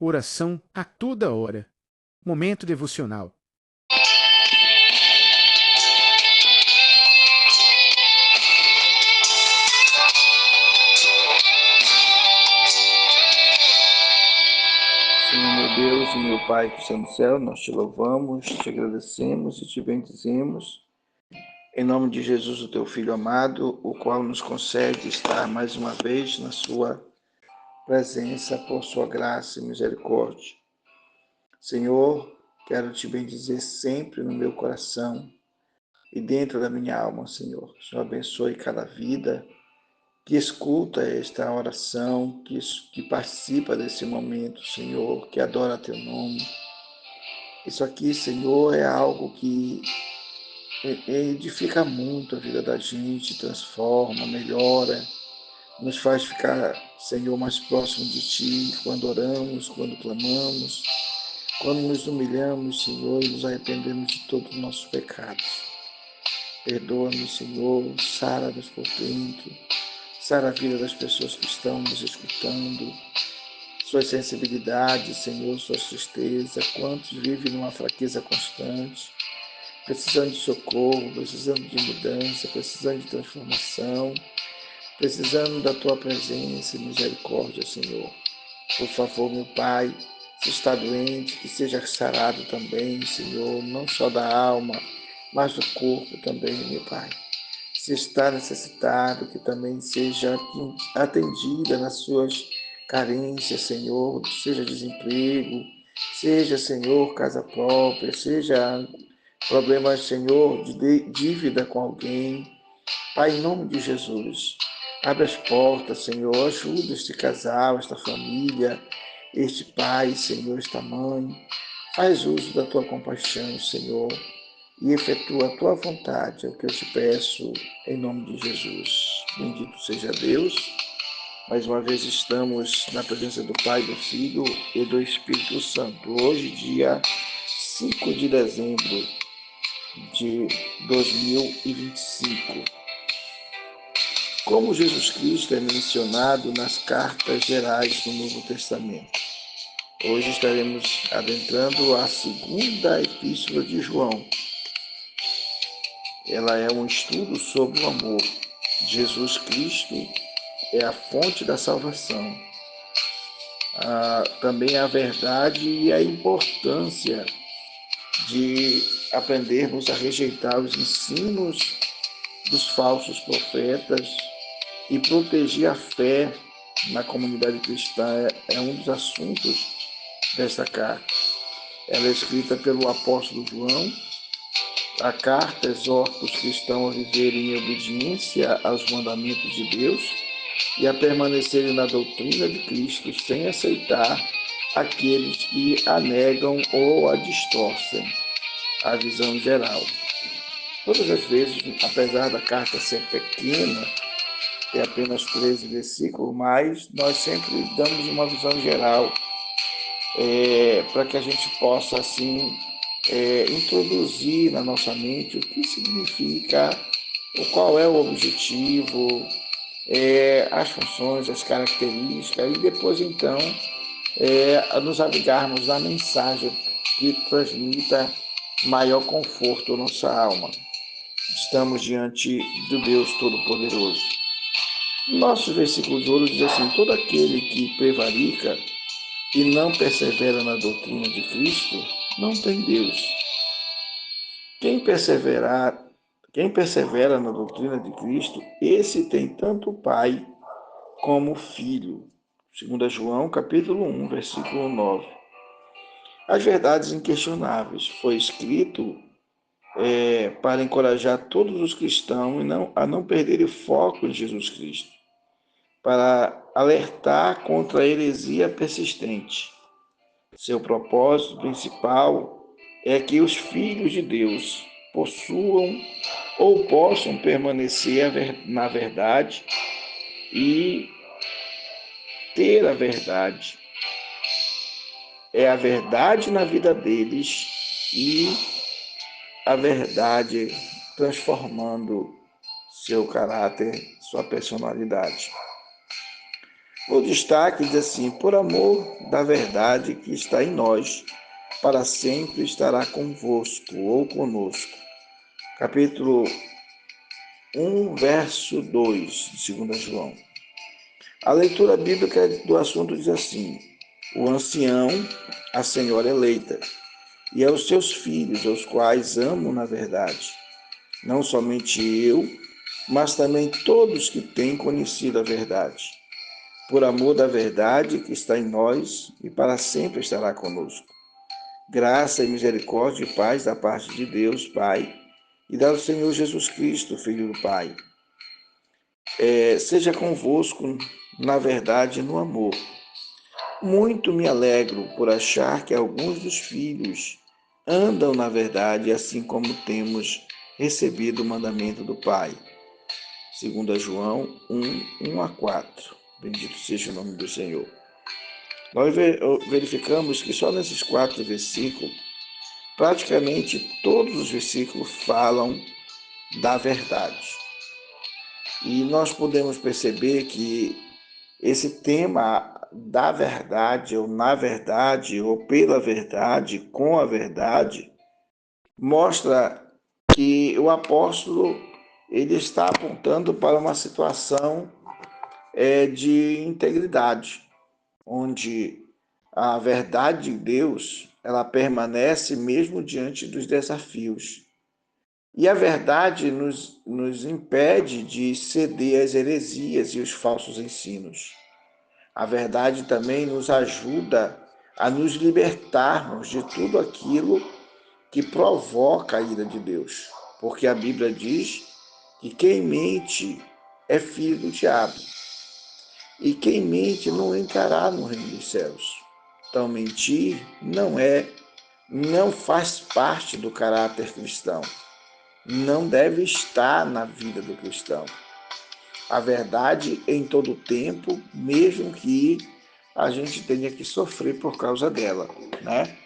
oração a toda hora. Momento devocional. Senhor meu Deus e meu Pai que está no céu, nós te louvamos, te agradecemos e te bendizemos. Em nome de Jesus, o teu Filho amado, o qual nos concede estar mais uma vez na sua presença por sua graça e misericórdia. Senhor, quero te bendizer sempre no meu coração e dentro da minha alma, Senhor. Senhor, abençoe cada vida que escuta esta oração, que participa desse momento, Senhor, que adora teu nome. Isso aqui, Senhor, é algo que edifica muito a vida da gente, transforma, melhora, nos faz ficar, Senhor, mais próximo de Ti, quando oramos, quando clamamos, quando nos humilhamos, Senhor, e nos arrependemos de todos os nossos pecados. Perdoa-nos, Senhor, sara-nos por dentro, sara a vida das pessoas que estão nos escutando, suas sensibilidades, Senhor, suas tristezas, quantos vivem numa fraqueza constante, precisando de socorro, precisando de mudança, precisando de transformação, precisando da Tua presença e misericórdia, Senhor. Por favor, meu Pai, se está doente, que seja sarado também, Senhor, não só da alma, mas do corpo também, meu Pai. Se está necessitado, que também seja atendida nas suas carências, Senhor, seja desemprego, seja, Senhor, casa própria, seja problemas, Senhor, de dívida com alguém. Pai, em nome de Jesus, abre as portas, Senhor, ajuda este casal, esta família, este pai, Senhor, esta mãe. Faz uso da tua compaixão, Senhor, e efetua a tua vontade, é o que eu te peço, em nome de Jesus. Bendito seja Deus. Mais uma vez estamos na presença do Pai, do Filho e do Espírito Santo. Hoje, dia 5 de dezembro de 2025. Como Jesus Cristo é mencionado nas cartas gerais do Novo Testamento. Hoje estaremos adentrando a segunda epístola de João. Ela é um estudo sobre o amor. Jesus Cristo é a fonte da salvação. Também a verdade e a importância de aprendermos a rejeitar os ensinos dos falsos profetas e proteger a fé na comunidade cristã é um dos assuntos desta carta. Ela é escrita pelo apóstolo João. A carta exorta os cristãos a viverem em obediência aos mandamentos de Deus e a permanecerem na doutrina de Cristo sem aceitar aqueles que a negam ou a distorcem a visão geral. Todas as vezes, apesar da carta ser pequena, tem apenas 13 versículos, mas nós sempre damos uma visão geral para que a gente possa, assim, introduzir na nossa mente o que significa, qual é o objetivo, as funções, as características, e depois, então, nos abrigarmos na mensagem que transmita maior conforto à nossa alma. Estamos diante do Deus Todo-Poderoso. Nossos versículos de ouro diz assim: todo aquele que prevarica e não persevera na doutrina de Cristo não tem Deus. Quem persevera na doutrina de Cristo, esse tem tanto o Pai como o Filho. 2 João, capítulo 1, versículo 9. As verdades inquestionáveis foi escrito para encorajar todos os cristãos a não perderem o foco em Jesus Cristo, para alertar contra a heresia persistente. Seu propósito principal é que os filhos de Deus possuam ou possam permanecer na verdade e ter a verdade. É a verdade na vida deles e a verdade transformando seu caráter, sua personalidade. O destaque diz assim: por amor da verdade que está em nós, para sempre estará convosco ou conosco. Capítulo 1, verso 2 de 2 João. A leitura bíblica do assunto diz assim: o ancião, a senhora eleita, e aos seus filhos, aos quais amo na verdade, não somente eu, mas também todos que têm conhecido a verdade, por amor da verdade que está em nós e para sempre estará conosco. Graça e misericórdia e paz da parte de Deus, Pai, e do Senhor Jesus Cristo, Filho do Pai. Seja convosco na verdade e no amor. Muito me alegro por achar que alguns dos filhos andam na verdade, assim como temos recebido o mandamento do Pai. 2 João 1, 1 a 4. Bendito seja o nome do Senhor. Nós verificamos que só nesses 4 versículos, praticamente todos os versículos falam da verdade. E nós podemos perceber que esse tema da verdade, ou na verdade, ou pela verdade, com a verdade, mostra que o apóstolo ele está apontando para uma situação de integridade, onde a verdade de Deus ela permanece mesmo diante dos desafios. E a verdade nos impede de ceder às heresias e os falsos ensinos. A verdade também nos ajuda a nos libertarmos de tudo aquilo que provoca a ira de Deus. Porque a Bíblia diz que quem mente é filho do diabo. E quem mente não entrará no reino dos céus. Então mentir não faz parte do caráter cristão. Não deve estar na vida do cristão. A verdade em todo tempo, mesmo que a gente tenha que sofrer por causa dela, né?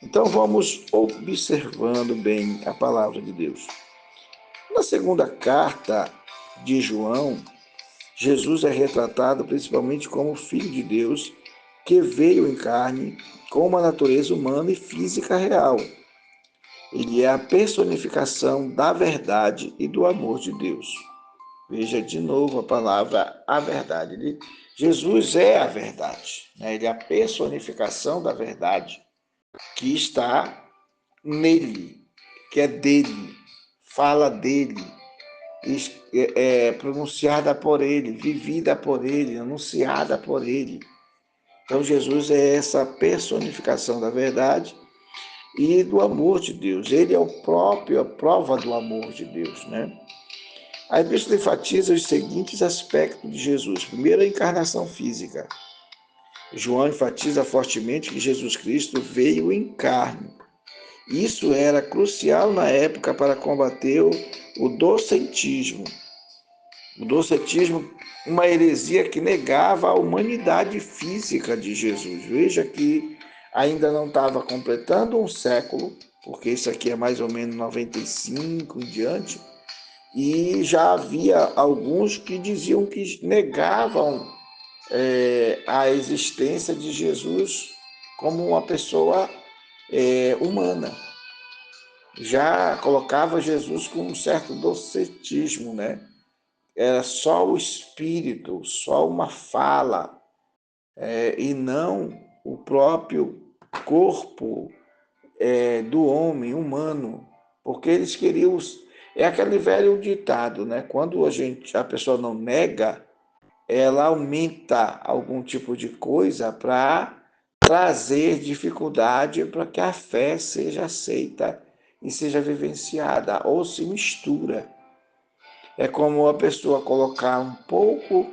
Então vamos observando bem a palavra de Deus. Na segunda carta de João, Jesus é retratado principalmente como Filho de Deus que veio em carne com uma natureza humana e física real. Ele é a personificação da verdade e do amor de Deus. Veja de novo a palavra a verdade. Jesus é a verdade, né? Ele é a personificação da verdade que está nele, que é dele, fala dele, pronunciada por ele, vivida por ele, anunciada por ele. Então Jesus é essa personificação da verdade e do amor de Deus. Ele é a prova do amor de Deus, né? A Epístola enfatiza os seguintes aspectos de Jesus. Primeiro, a encarnação física. João enfatiza fortemente que Jesus Cristo veio em carne. Isso era crucial na época para combater o docetismo. O docetismo, uma heresia que negava a humanidade física de Jesus. Veja que ainda não estava completando um século, porque isso aqui é mais ou menos 95 em diante, e já havia alguns que diziam que negavam a existência de Jesus como uma pessoa humana. Já colocava Jesus com um certo docetismo, né? Era só o espírito, só uma fala, e não o próprio corpo do homem humano, porque eles queriam. É aquele velho ditado, né? Quando a pessoa não nega, ela aumenta algum tipo de coisa para trazer dificuldade para que a fé seja aceita e seja vivenciada, ou se mistura. É como a pessoa colocar um pouco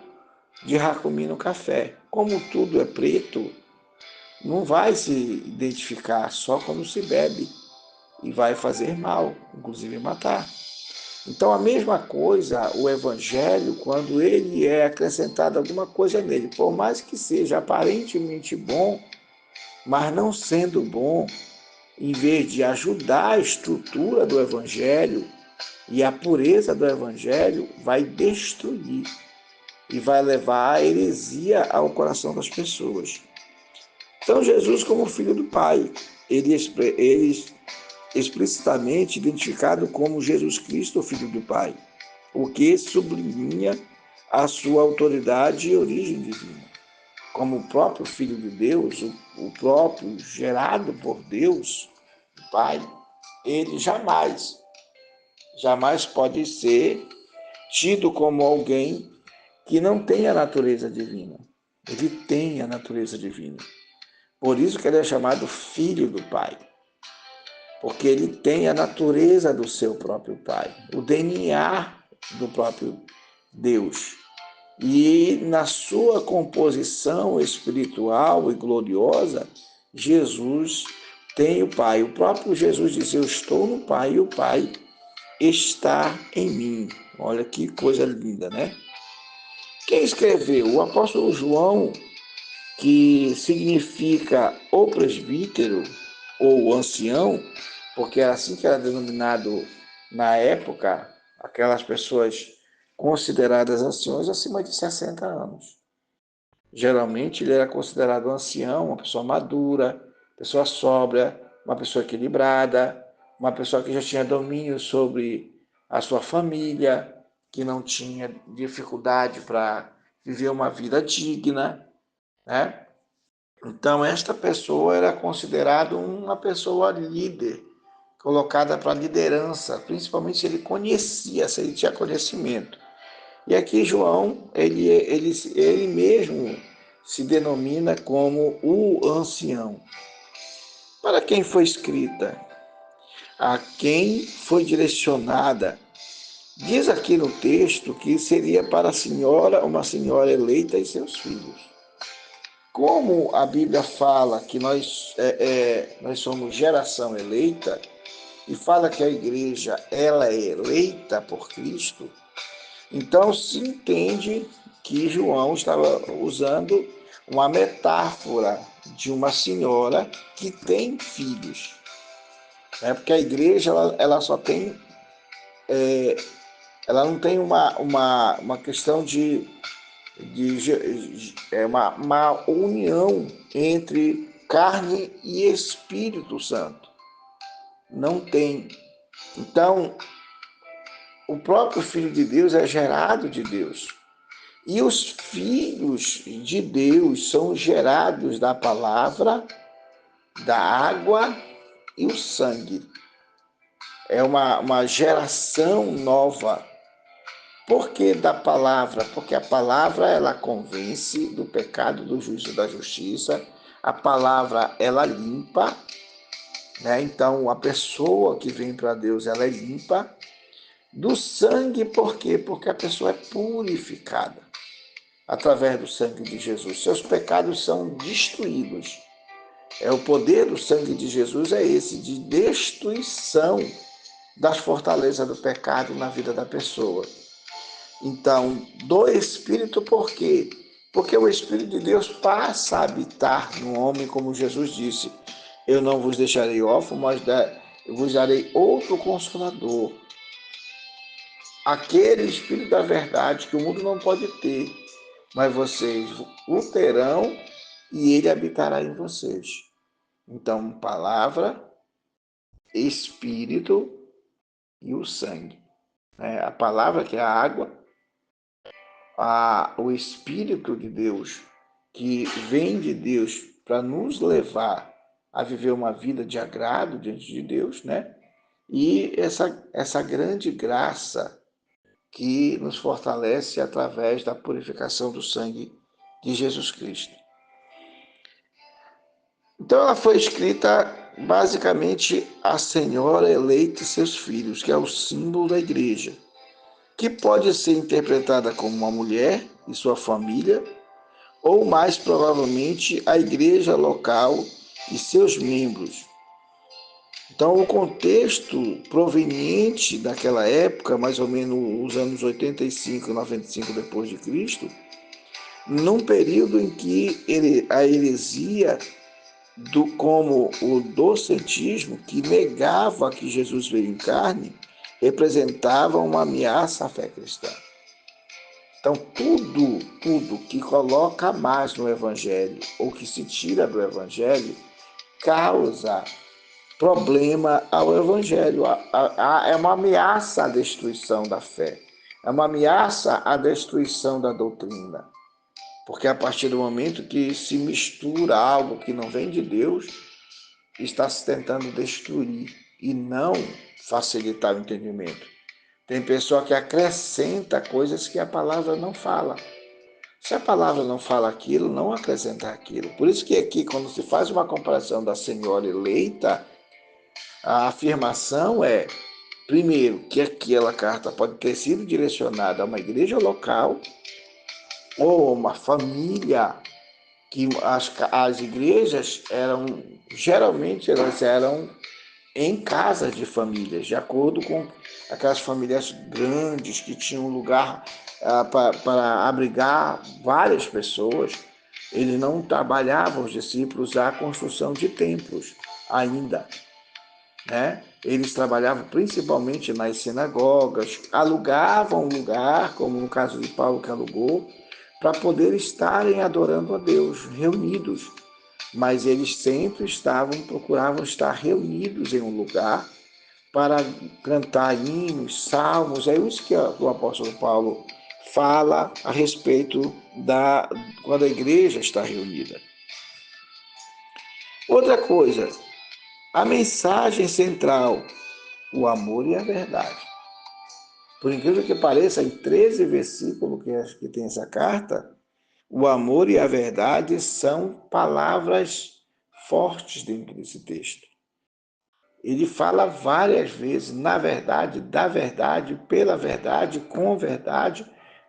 de racumi no café. Como tudo é preto, não vai se identificar só quando se bebe e vai fazer mal, inclusive matar. Então, a mesma coisa, o evangelho, quando ele é acrescentado alguma coisa nele, por mais que seja aparentemente bom, mas não sendo bom, em vez de ajudar a estrutura do evangelho e a pureza do evangelho, vai destruir. e vai levar a heresia ao coração das pessoas. Então, Jesus, como filho do Pai, ele explicitamente identificado como Jesus Cristo, filho do Pai, o que sublinha a sua autoridade e origem divina. Como o próprio Filho de Deus, o próprio gerado por Deus, o Pai, ele jamais pode ser tido como alguém que não tem a natureza divina. Ele tem a natureza divina. Por isso que ele é chamado Filho do Pai. Porque ele tem a natureza do seu próprio Pai, o DNA do próprio Deus. E na sua composição espiritual e gloriosa, Jesus tem o Pai. O próprio Jesus diz: eu estou no Pai e o Pai está em mim. Olha que coisa linda, né? Quem escreveu? O apóstolo João, que significa o presbítero ou ancião, porque era assim que era denominado na época, aquelas pessoas consideradas anciões acima de 60 anos. Geralmente ele era considerado ancião, uma pessoa madura, pessoa sóbria, uma pessoa equilibrada, uma pessoa que já tinha domínio sobre a sua família, que não tinha dificuldade para viver uma vida digna, né? Então, esta pessoa era considerada uma pessoa líder, colocada para liderança, principalmente se ele conhecia, se ele tinha conhecimento. E aqui João, ele mesmo se denomina como o ancião. Para quem foi escrita? A quem foi direcionada? Diz aqui no texto que seria para a senhora, uma senhora eleita e seus filhos. Como a Bíblia fala que nós somos geração eleita e fala que a igreja ela é eleita por Cristo, então se entende que João estava usando uma metáfora de uma senhora que tem filhos. Porque a igreja ela só tem, ela não tem uma questão de uma união entre carne e Espírito Santo. Não tem. Então, o próprio Filho de Deus é gerado de Deus. E os filhos de Deus são gerados da palavra, da água e o sangue. É uma geração nova. Por que da palavra? Porque a palavra ela convence do pecado, do juízo e da justiça. A palavra ela limpa, né? Então a pessoa que vem para Deus ela é limpa. Do sangue, por quê? Porque a pessoa é purificada através do sangue de Jesus. Seus pecados são destruídos. O poder do sangue de Jesus é esse, de destruição das fortalezas do pecado na vida da pessoa. Então, do Espírito, por quê? Porque o Espírito de Deus passa a habitar no homem, como Jesus disse: eu não vos deixarei órfãos, mas eu vos darei outro Consolador. Aquele Espírito da verdade que o mundo não pode ter, mas vocês o terão e ele habitará em vocês. Então, palavra, Espírito e o sangue. A palavra, que é a água, o Espírito de Deus, que vem de Deus para nos levar a viver uma vida de agrado diante de Deus, né? E essa grande graça que nos fortalece através da purificação do sangue de Jesus Cristo. Então ela foi escrita basicamente a Senhora eleita e seus filhos, que é o símbolo da igreja, que pode ser interpretada como uma mulher e sua família, ou mais provavelmente a igreja local e seus membros. Então, o contexto proveniente daquela época, mais ou menos os anos 85 e 95 depois de Cristo, num período em que a heresia como o docetismo, que negava que Jesus veio em carne, representava uma ameaça à fé cristã. Então, tudo que coloca mais no Evangelho ou que se tira do Evangelho causa problema ao Evangelho. É uma ameaça à destruição da fé, é uma ameaça à destruição da doutrina. Porque a partir do momento que se mistura algo que não vem de Deus, está se tentando destruir e não facilitar o entendimento. Tem pessoa que acrescenta coisas que a palavra não fala. Se a palavra não fala aquilo, não acrescenta aquilo. Por isso que aqui, quando se faz uma comparação da senhora eleita, a afirmação é, primeiro, que aquela carta pode ter sido direcionada a uma igreja local ou a uma família, que as igrejas geralmente elas eram em casas de famílias, de acordo com aquelas famílias grandes que tinham lugar para abrigar várias pessoas. Eles não trabalhavam, os discípulos, a construção de templos ainda, né? Eles trabalhavam principalmente nas sinagogas, alugavam um lugar, como no caso de Paulo que alugou, para poder estarem adorando a Deus, reunidos. Mas eles sempre procuravam estar reunidos em um lugar para cantar hinos, salmos. É isso que o apóstolo Paulo fala a respeito quando a igreja está reunida. Outra coisa, a mensagem central, o amor e a verdade. Por incrível que pareça, em 13 versículos que tem essa carta, o amor e a verdade são palavras fortes dentro desse texto. Ele fala várias vezes, na verdade, da verdade, pela verdade, com verdade.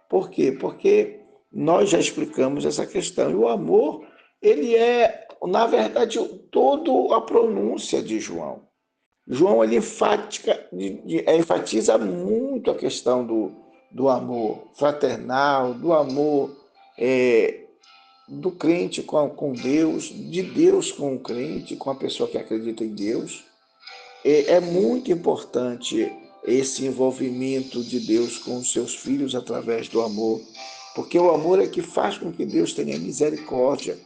Por quê? Porque nós já explicamos essa questão. E o amor, ele é, na verdade, toda a pronúncia de João. João ele enfatiza muito a questão do amor fraternal, do amor do crente com Deus, de Deus com o crente, com a pessoa que acredita em Deus. É muito importante esse envolvimento de Deus com os seus filhos através do amor, porque o amor é que faz com que Deus tenha misericórdia,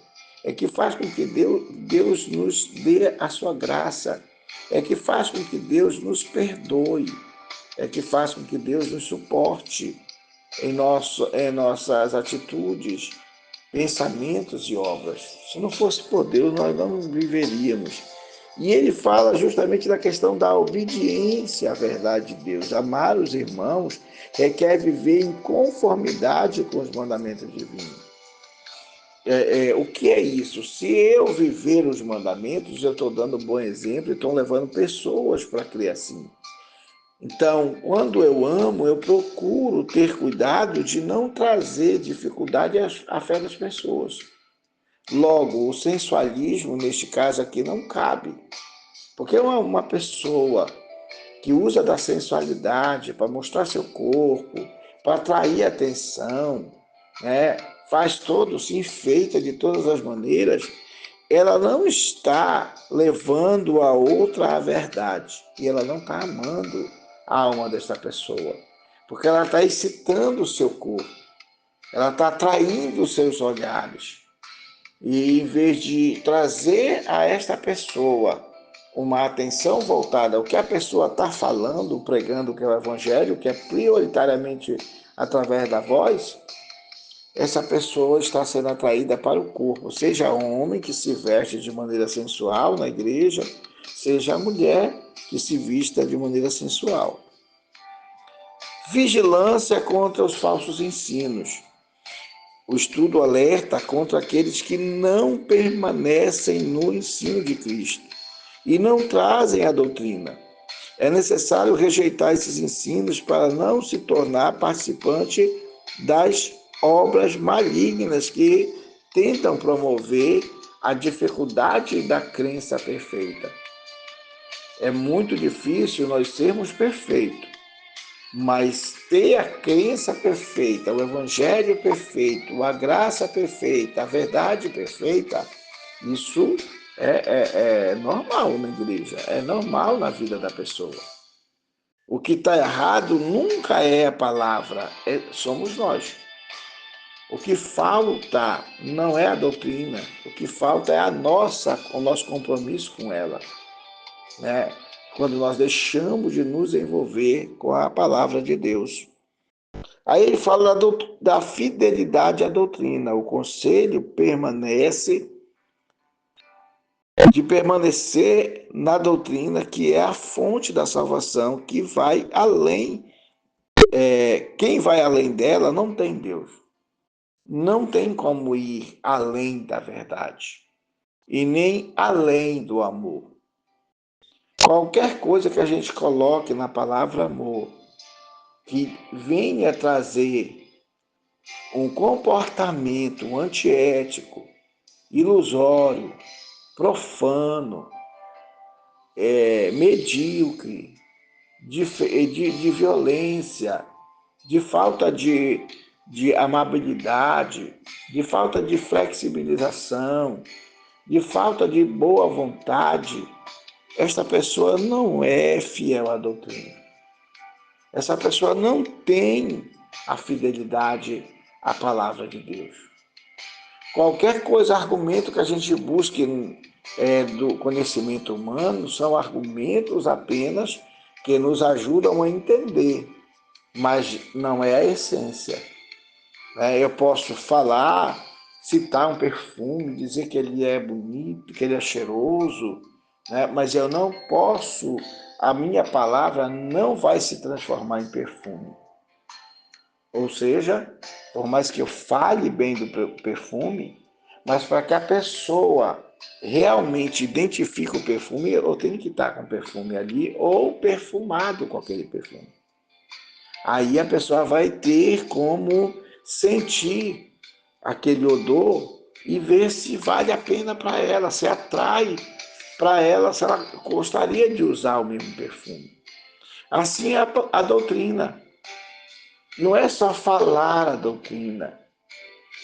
é que faz com que Deus nos dê a sua graça, é que faz com que Deus nos perdoe, é que faz com que Deus nos suporte em nossas atitudes, pensamentos e obras. Se não fosse por Deus, nós não viveríamos. E ele fala justamente da questão da obediência à verdade de Deus. Amar os irmãos requer viver em conformidade com os mandamentos divinos. O que é isso? Se eu viver os mandamentos, eu estou dando um bom exemplo e estou levando pessoas para crer assim. Então, quando eu amo, eu procuro ter cuidado de não trazer dificuldade à fé das pessoas. Logo, o sensualismo, neste caso aqui, não cabe. Porque uma pessoa que usa da sensualidade para mostrar seu corpo, para atrair atenção, né? Faz todo, se enfeita de todas as maneiras, ela não está levando a outra à verdade. E ela não está amando a alma dessa pessoa. Porque ela está excitando o seu corpo. Ela está atraindo os seus olhares. E em vez de trazer a esta pessoa uma atenção voltada ao que a pessoa está falando, pregando, que é o evangelho, que é prioritariamente através da voz, essa pessoa está sendo atraída para o corpo, seja homem que se veste de maneira sensual na igreja, seja a mulher que se vista de maneira sensual. Vigilância contra os falsos ensinos. O estudo alerta contra aqueles que não permanecem no ensino de Cristo e não trazem a doutrina. É necessário rejeitar esses ensinos para não se tornar participante das obras malignas que tentam promover a dificuldade da crença perfeita. É muito difícil nós sermos perfeitos, mas ter a crença perfeita, o evangelho perfeito, a graça perfeita, a verdade perfeita, isso é normal na igreja, é normal na vida da pessoa. O que está errado nunca é a palavra, somos nós. O que falta não é a doutrina, o que falta é o nosso compromisso com ela, né? Quando nós deixamos de nos envolver com a palavra de Deus. Aí ele fala da fidelidade à doutrina. O conselho de permanecer na doutrina, que é a fonte da salvação, que vai além. Quem vai além dela não tem Deus. Não tem como ir além da verdade e nem além do amor. Qualquer coisa que a gente coloque na palavra amor, que venha trazer um comportamento antiético, ilusório, profano, medíocre, de violência, de falta de amabilidade, de falta de flexibilização, de falta de boa vontade, esta pessoa não é fiel à doutrina. Essa pessoa não tem a fidelidade à palavra de Deus. Qualquer coisa, argumento que a gente busque do conhecimento humano, são argumentos apenas que nos ajudam a entender, mas não é a essência. Eu posso falar, citar um perfume, dizer que ele é bonito, que ele é cheiroso, mas eu não posso, a minha palavra não vai se transformar em perfume. Ou seja, por mais que eu fale bem do perfume, mas para que a pessoa realmente identifique o perfume, eu tenho que estar com o perfume ali ou perfumado com aquele perfume. Aí a pessoa vai ter como sentir aquele odor e ver se vale a pena para ela, se atrai para ela, se ela gostaria de usar o mesmo perfume. Assim é a doutrina. Não é só falar a doutrina,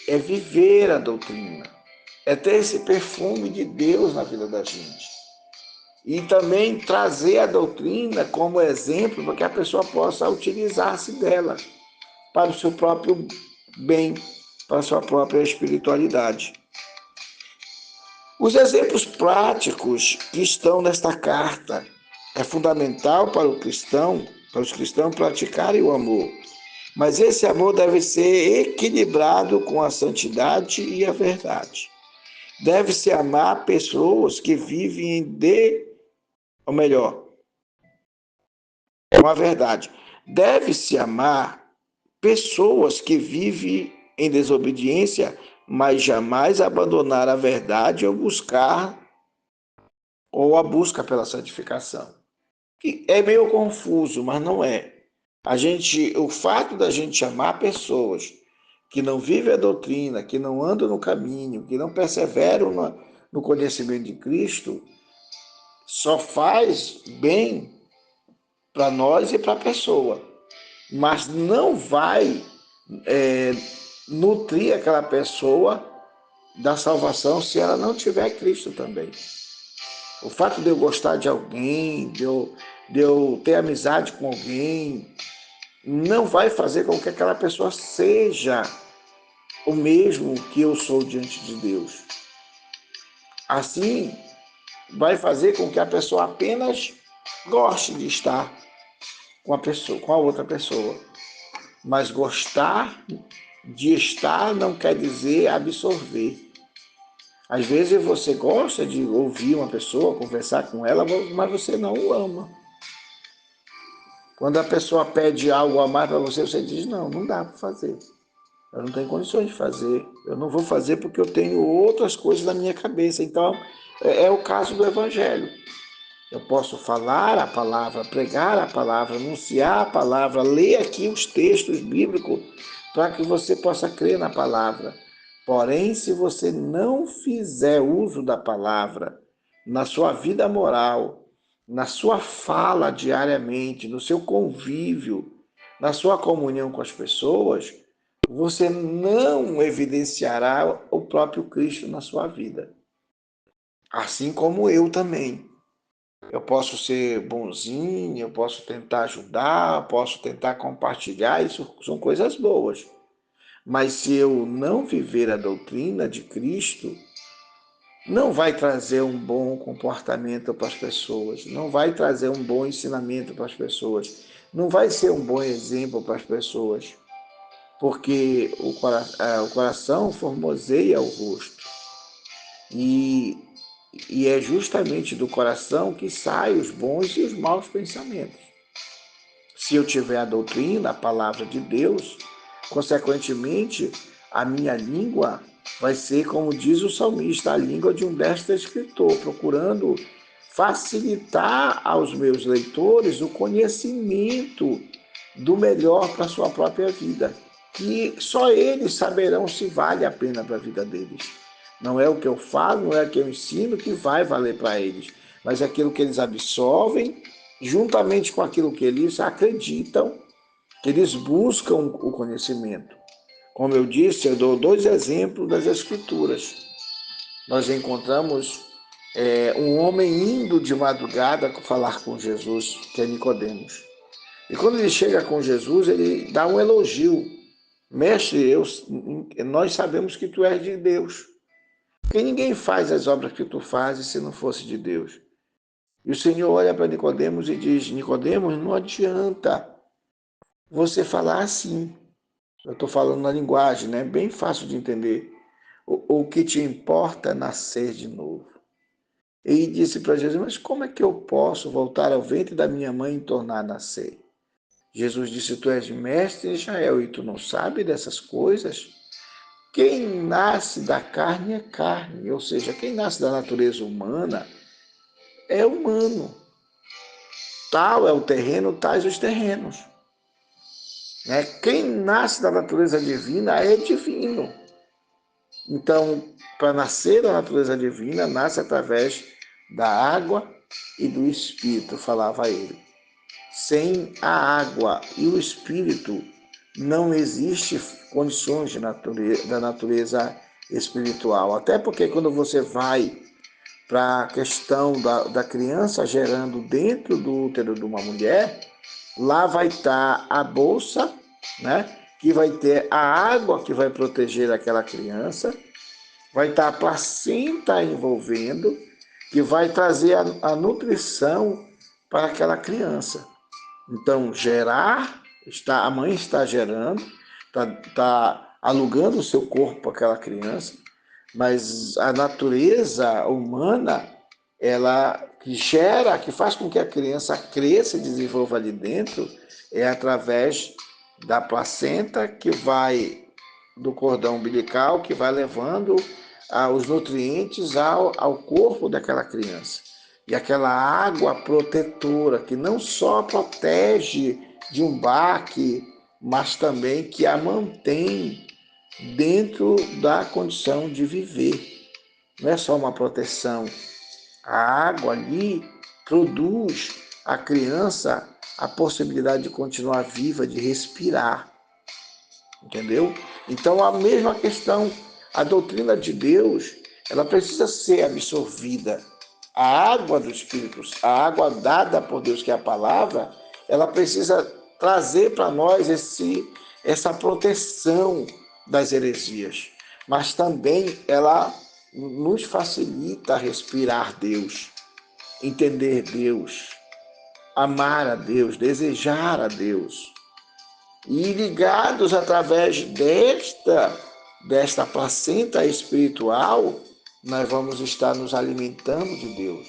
é viver a doutrina, é ter esse perfume de Deus na vida da gente. E também trazer a doutrina como exemplo para que a pessoa possa utilizar-se dela para o seu próprio bem, para a sua própria espiritualidade. Os exemplos práticos que estão nesta carta é fundamental para os cristãos praticarem o amor. Mas esse amor deve ser equilibrado com a santidade e a verdade. Deve-se amar pessoas que vivem ou melhor, com a verdade. Deve-se amar pessoas que vivem em desobediência, mas jamais abandonar a verdade ou a busca pela santificação. É meio confuso, mas não é. O fato da gente amar pessoas que não vivem a doutrina, que não andam no caminho, que não perseveram no conhecimento de Cristo, só faz bem para nós e para a pessoa, mas não vai nutrir aquela pessoa da salvação se ela não tiver Cristo também. O fato de eu gostar de alguém, de eu ter amizade com alguém, não vai fazer com que aquela pessoa seja o mesmo que eu sou diante de Deus. Assim, vai fazer com que a pessoa apenas goste de estar com a outra pessoa. Mas gostar de estar não quer dizer absorver. Às vezes você gosta de ouvir uma pessoa, conversar com ela, mas você não o ama. Quando a pessoa pede algo a mais para você, você diz, não dá para fazer. Eu não tenho condições de fazer. Eu não vou fazer porque eu tenho outras coisas na minha cabeça. Então, é o caso do Evangelho. Eu posso falar a palavra, pregar a palavra, anunciar a palavra, ler aqui os textos bíblicos para que você possa crer na palavra. Porém, se você não fizer uso da palavra na sua vida moral, na sua fala diariamente, no seu convívio, na sua comunhão com as pessoas, você não evidenciará o próprio Cristo na sua vida. Assim como eu também. Eu posso ser bonzinho, eu posso tentar ajudar, eu posso tentar compartilhar, isso são coisas boas. Mas se eu não viver a doutrina de Cristo, não vai trazer um bom comportamento para as pessoas, não vai trazer um bom ensinamento para as pessoas, não vai ser um bom exemplo para as pessoas, porque o coração formoseia o rosto. E, e é justamente do coração que saem os bons e os maus pensamentos. Se eu tiver a doutrina, a palavra de Deus, consequentemente, a minha língua vai ser, como diz o salmista, a língua de um destro escritor, procurando facilitar aos meus leitores o conhecimento do melhor para a sua própria vida, que só eles saberão se vale a pena para a vida deles. Não é o que eu falo, não é o que eu ensino que vai valer para eles, mas é aquilo que eles absorvem, juntamente com aquilo que eles acreditam, que eles buscam o conhecimento. Como eu disse, eu dou dois exemplos das Escrituras. Nós encontramos um homem indo de madrugada falar com Jesus, que é Nicodemos. E quando ele chega com Jesus, ele dá um elogio. Mestre, nós sabemos que tu és de Deus. Porque ninguém faz as obras que tu fazes se não fosse de Deus. E o Senhor olha para Nicodemos e diz: Nicodemos, não adianta você falar assim. Eu estou falando na linguagem, né? Bem fácil de entender. O que te importa é nascer de novo. E disse para Jesus: mas como é que eu posso voltar ao ventre da minha mãe e tornar a nascer? Jesus disse: tu és mestre em Israel e tu não sabes dessas coisas? Quem nasce da carne é carne, ou seja, quem nasce da natureza humana é humano. Tal é o terreno, tais os terrenos. Né? Quem nasce da natureza divina é divino. Então, para nascer da natureza divina, nasce através da água e do Espírito, falava ele. Sem a água e o Espírito, não existe condições da natureza espiritual. Até porque quando você vai para a questão da criança gerando dentro do útero de uma mulher, lá vai estar a bolsa, né? Que vai ter a água que vai proteger aquela criança, vai estar a placenta envolvendo, que vai trazer a nutrição para aquela criança. Então, a mãe está gerando, está alugando o seu corpo para aquela criança, mas a natureza humana, ela que gera, que faz com que a criança cresça e desenvolva ali dentro, é através da placenta que vai do cordão umbilical, que vai levando os nutrientes ao corpo daquela criança. E aquela água protetora, que não só protege de um baque, mas também que a mantém dentro da condição de viver. Não é só uma proteção. A água ali produz à criança a possibilidade de continuar viva, de respirar. Entendeu? Então, a mesma questão, a doutrina de Deus, ela precisa ser absorvida. A água do Espírito, a água dada por Deus, que é a palavra, ela precisa trazer para nós essa proteção das heresias. Mas também ela nos facilita respirar Deus, entender Deus, amar a Deus, desejar a Deus. E ligados através desta placenta espiritual, nós vamos estar nos alimentando de Deus.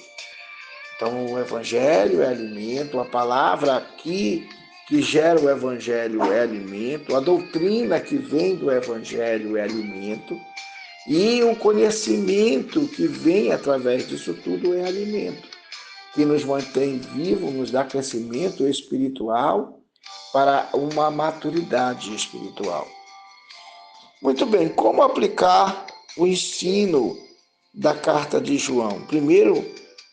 Então, o Evangelho é alimento, a palavra que gera o Evangelho é alimento, a doutrina que vem do Evangelho é alimento, e o conhecimento que vem através disso tudo é alimento, que nos mantém vivos, nos dá crescimento espiritual para uma maturidade espiritual. Muito bem, como aplicar o ensino da carta de João? Primeiro,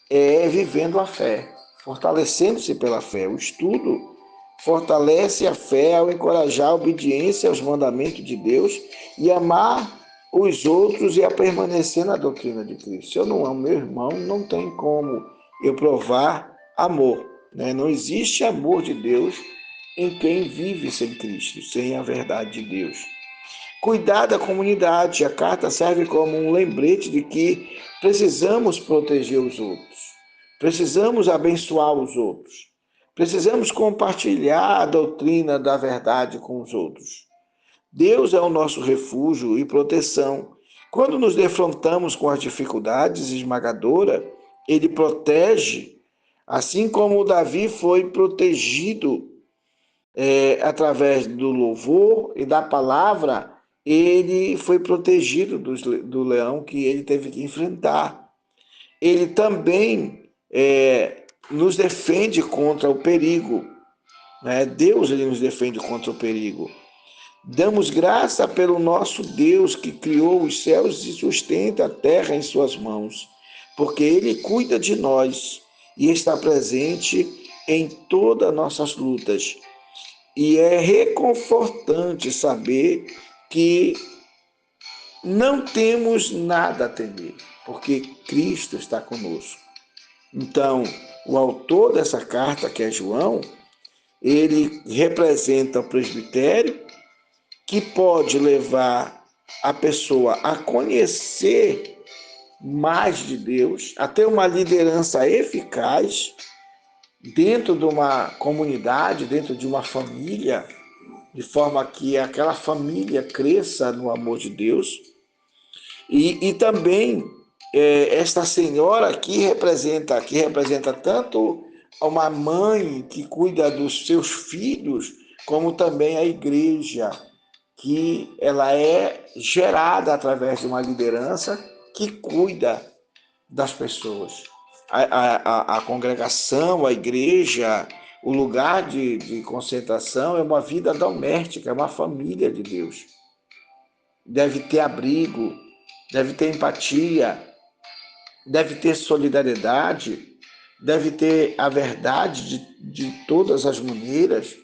é vivendo a fé, fortalecendo-se pela fé. O estudo fortalece a fé ao encorajar a obediência aos mandamentos de Deus e amar os outros e a permanecer na doutrina de Cristo. Se eu não amo meu irmão, não tem como eu provar amor. Né? Não existe amor de Deus em quem vive sem Cristo, sem a verdade de Deus. cuidar da comunidade. A carta serve como um lembrete de que precisamos proteger os outros, precisamos abençoar os outros, precisamos compartilhar a doutrina da verdade com os outros. Deus é o nosso refúgio e proteção. Quando nos defrontamos com as dificuldades esmagadoras, Ele protege, assim como Davi foi protegido através do louvor e da palavra, ele foi protegido do leão que ele teve que enfrentar. Ele também nos defende contra o perigo. Né? Deus ele nos defende contra o perigo. Damos graça pelo nosso Deus que criou os céus e sustenta a terra em suas mãos, porque Ele cuida de nós e está presente em todas as nossas lutas. E é reconfortante saber que não temos nada a temer, porque Cristo está conosco. Então, o autor dessa carta, que é João, ele representa o presbitério, que pode levar a pessoa a conhecer mais de Deus, a ter uma liderança eficaz dentro de uma comunidade, dentro de uma família, de forma que aquela família cresça no amor de Deus. E também esta senhora aqui representa tanto uma mãe que cuida dos seus filhos, como também a igreja, que ela é gerada através de uma liderança que cuida das pessoas. A congregação, a igreja, o lugar de concentração é uma vida doméstica, é uma família de Deus. Deve ter abrigo, deve ter empatia, deve ter solidariedade, deve ter a verdade de todas as maneiras,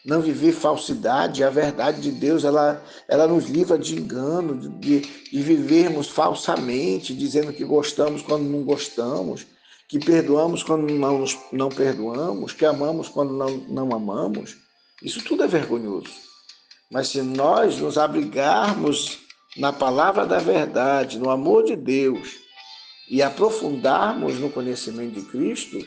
não viver falsidade. A verdade de Deus, ela nos livra de engano, de vivermos falsamente, dizendo que gostamos quando não gostamos, que perdoamos quando não perdoamos, que amamos quando não amamos. Isso tudo é vergonhoso. Mas se nós nos abrigarmos na palavra da verdade, no amor de Deus, e aprofundarmos no conhecimento de Cristo,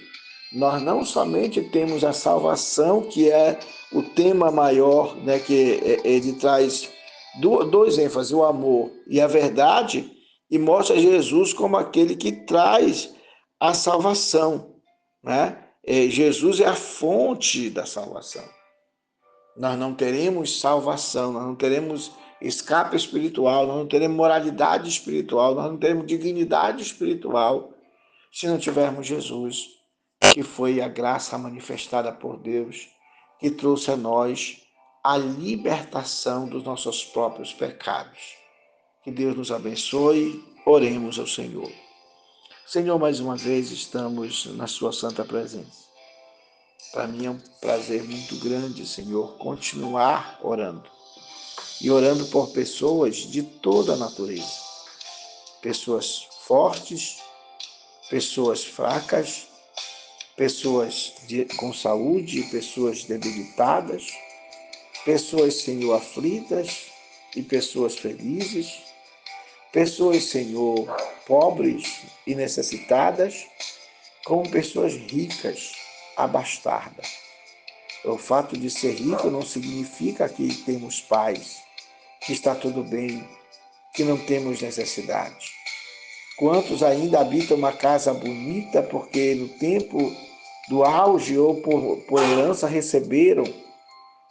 nós não somente temos a salvação, que é o tema maior, né, que ele traz dois ênfases, o amor e a verdade, e mostra Jesus como aquele que traz a salvação. Né? Jesus é a fonte da salvação. Nós não teremos salvação, nós não teremos escape espiritual, nós não teremos moralidade espiritual, nós não teremos dignidade espiritual se não tivermos Jesus, que foi a graça manifestada por Deus, que trouxe a nós a libertação dos nossos próprios pecados. Que Deus nos abençoe. Oremos ao Senhor. Senhor, mais uma vez estamos na sua santa presença. Para mim é um prazer muito grande, Senhor, continuar orando. E orando por pessoas de toda a natureza. Pessoas fortes, pessoas fracas, pessoas com saúde, pessoas debilitadas, pessoas, Senhor, aflitas e pessoas felizes, pessoas, Senhor, pobres e necessitadas, como pessoas ricas, abastadas. O fato de ser rico não significa que temos paz, que está tudo bem, que não temos necessidade. Quantos ainda habitam uma casa bonita porque no tempo do auge ou por herança receberam,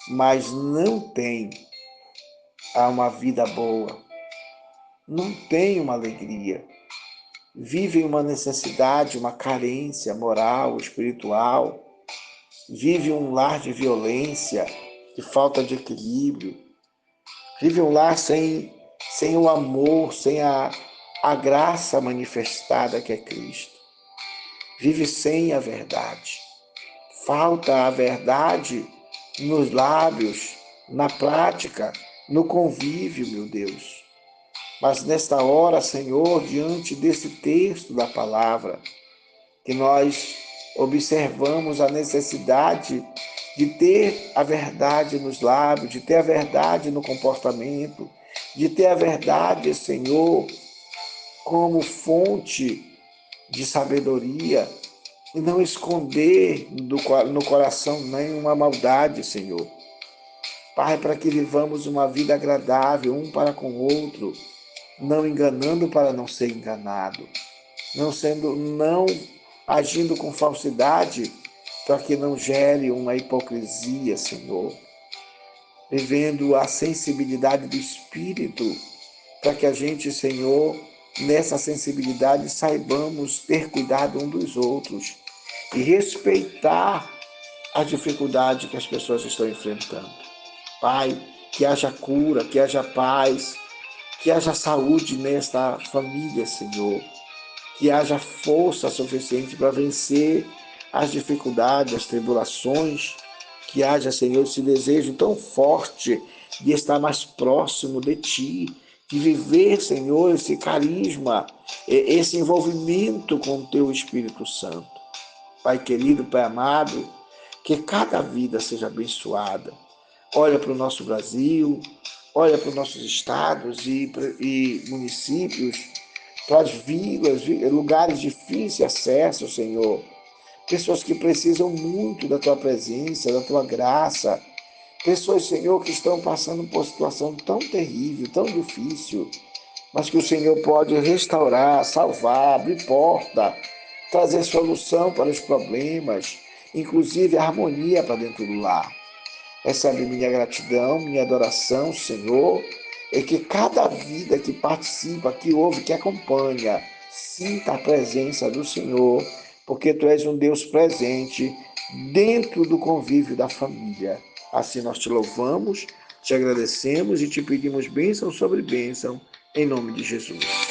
mas não têm uma vida boa, não têm uma alegria, vivem uma necessidade, uma carência moral, espiritual, vivem um lar de violência, de falta de equilíbrio, vivem um lar sem o amor, sem a graça manifestada que é Cristo. Vive sem a verdade. Falta a verdade nos lábios, na prática, no convívio, meu Deus. Mas nesta hora, Senhor, diante desse texto da palavra, que nós observamos a necessidade de ter a verdade nos lábios, de ter a verdade no comportamento, de ter a verdade, Senhor, como fonte de sabedoria e não esconder no coração nenhuma maldade, Senhor. Pai, para que vivamos uma vida agradável um para com o outro, não enganando para não ser enganado, não agindo com falsidade para que não gere uma hipocrisia, Senhor. Vivendo a sensibilidade do Espírito, para que a gente, Senhor, nessa sensibilidade saibamos ter cuidado um dos outros e respeitar a dificuldade que as pessoas estão enfrentando. Pai, que haja cura, que haja paz, que haja saúde nesta família, Senhor. Que haja força suficiente para vencer as dificuldades, as tribulações. Que haja, Senhor, esse desejo tão forte de estar mais próximo de Ti, de viver, Senhor, esse carisma, esse envolvimento com o Teu Espírito Santo. Pai querido, Pai amado, que cada vida seja abençoada. Olha para o nosso Brasil, olha para os nossos estados e municípios, para as vilas, lugares de difícil acesso, Senhor. Pessoas que precisam muito da Tua presença, da Tua graça. Pessoas, Senhor, que estão passando por situação tão terrível, tão difícil, mas que o Senhor pode restaurar, salvar, abrir porta, trazer solução para os problemas, inclusive harmonia para dentro do lar. Recebe minha gratidão, minha adoração, Senhor, e que cada vida que participa, que ouve, que acompanha, sinta a presença do Senhor, porque Tu és um Deus presente dentro do convívio da família. Assim nós Te louvamos, Te agradecemos e Te pedimos bênção sobre bênção, em nome de Jesus.